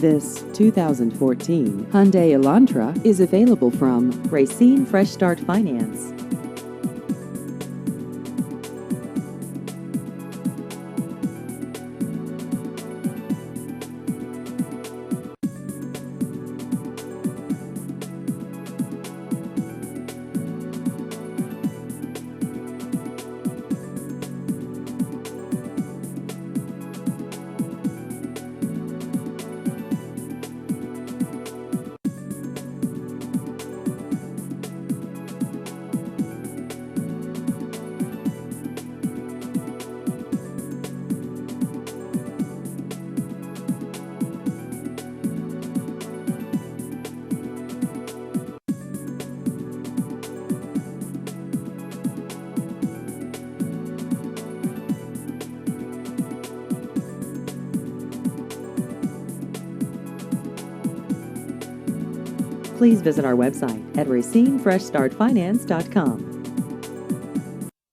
This 2014 Hyundai Elantra is available from Racine Fresh Start Finance. Please visit our website at racinefreshstartfinance.com.